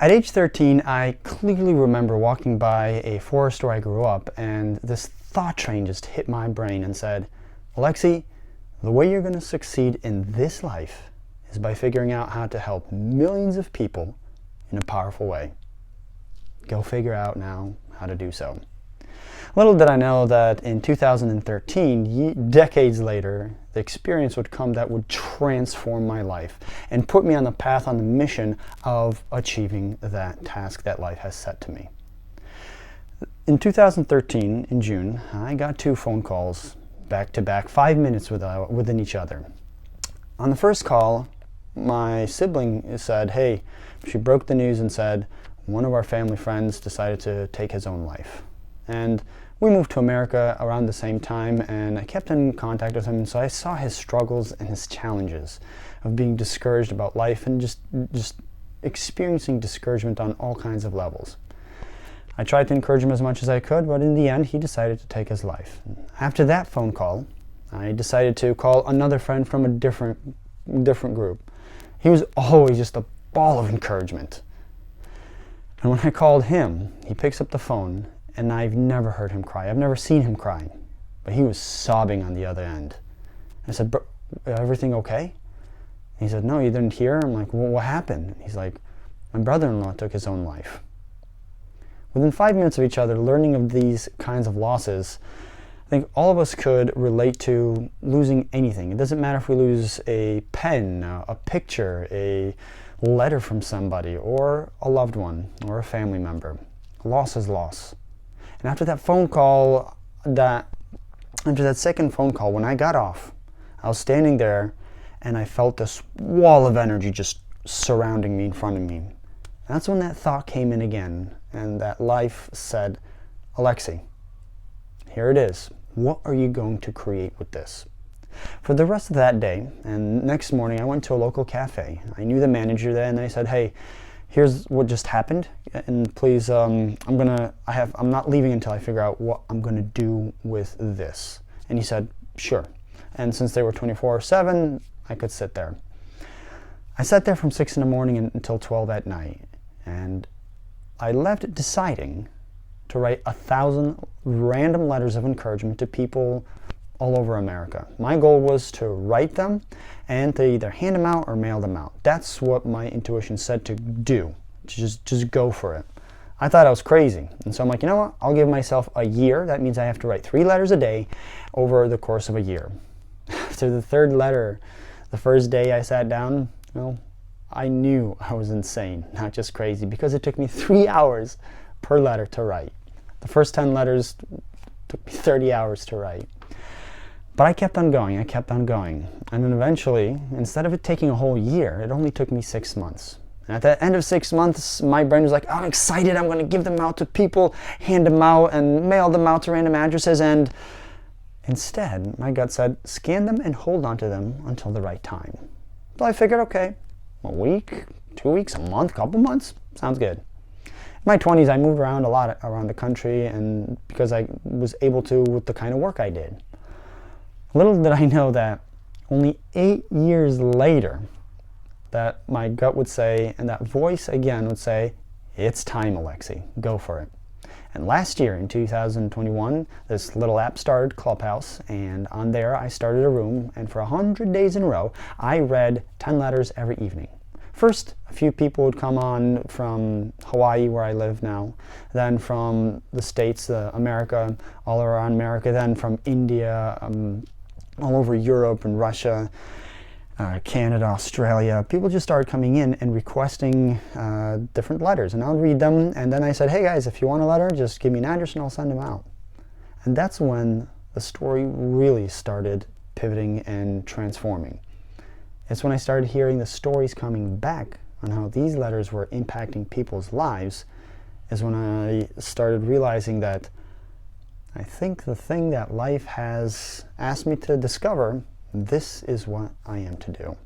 At age 13, I clearly remember walking by a forest where I grew up, and this thought train just hit my brain and said, Alexi, the way you're going to succeed in this life is by figuring out how to help millions of people in a powerful way. Go figure out now how to do so. Little did I know that in 2013, decades later, the experience would come that would transform my life and put me on the path, on the mission of achieving that task that life has set to me. In 2013, in June, I got 2 phone calls back to back, 5 minutes within each other. On the first call, my sibling said, hey, she broke the news and said, one of our family friends decided to take his own life. And we moved to America around the same time, and I kept in contact with him, and so I saw his struggles and his challenges of being discouraged about life and just experiencing discouragement on all kinds of levels. I tried to encourage him as much as I could, but in the end, he decided to take his life. After that phone call, I decided to call another friend from a different group. He was always just a ball of encouragement. And when I called him, he picks up the phone, and I've never heard him cry. I've never seen him cry, but he was sobbing on the other end. I said, bro, everything okay? He said, no, you didn't hear? I'm like, well, what happened? He's like, my brother-in-law took his own life. Within 5 minutes of each other, learning of these kinds of losses, I think all of us could relate to losing anything. It doesn't matter if we lose a pen, a picture, a letter from somebody, or a loved one, or a family member. Loss is loss. And after that phone call, after that second phone call, when I got off, I was standing there and I felt this wall of energy just surrounding me, in front of me. And that's when that thought came in again, and that life said, Alexi, here it is. What are you going to create with this? For the rest of that day, and next morning, I went to a local cafe. I knew the manager there, and I said, hey, here's what just happened, and please, I'm not leaving until I figure out what I'm gonna do with this. And he said, sure. And since they were 24/7, I could sit there. I sat there from 6 in the morning until 12 at night, and I left deciding to write 1,000 random letters of encouragement to people all over America. My goal was to write them and to either hand them out or mail them out. That's what my intuition said to do, to just go for it. I thought I was crazy, and so I'm like, you know what, I'll give myself a year. That means I have to write 3 letters a day over the course of a year. After the 3rd letter, the first day I sat down, I knew I was insane, not just crazy, because it took me 3 hours per letter to write. The first 10 letters took me 30 hours to write. But I kept on going, and then eventually, instead of it taking a whole year, it only took me 6 months. And at the end of 6 months, my brain was like, I'm excited, I'm going to give them out to people, hand them out, and mail them out to random addresses, and instead, my gut said, scan them and hold on to them until the right time. So I figured, okay, a week, 2 weeks, a month, couple months, sounds good. In my 20s, I moved around a lot around the country, and because I was able to with the kind of work I did. Little did I know that only 8 years later, that my gut would say, and that voice again would say, it's time, Alexi, go for it. And last year, in 2021, this little app started, Clubhouse, and on there I started a room, and for 100 days in a row, I read 10 letters every evening. First, a few people would come on from Hawaii, where I live now, then from the States, America, all around America, then from India, all over Europe and Russia, Canada, Australia. People just started coming in and requesting different letters, and I'll read them, and then I said, hey guys, if you want a letter, just give me an address and I'll send them out. And that's when the story really started pivoting and transforming. It's when I started hearing the stories coming back on how these letters were impacting people's lives, is when I started realizing that I think the thing that life has asked me to discover, this is what I am to do.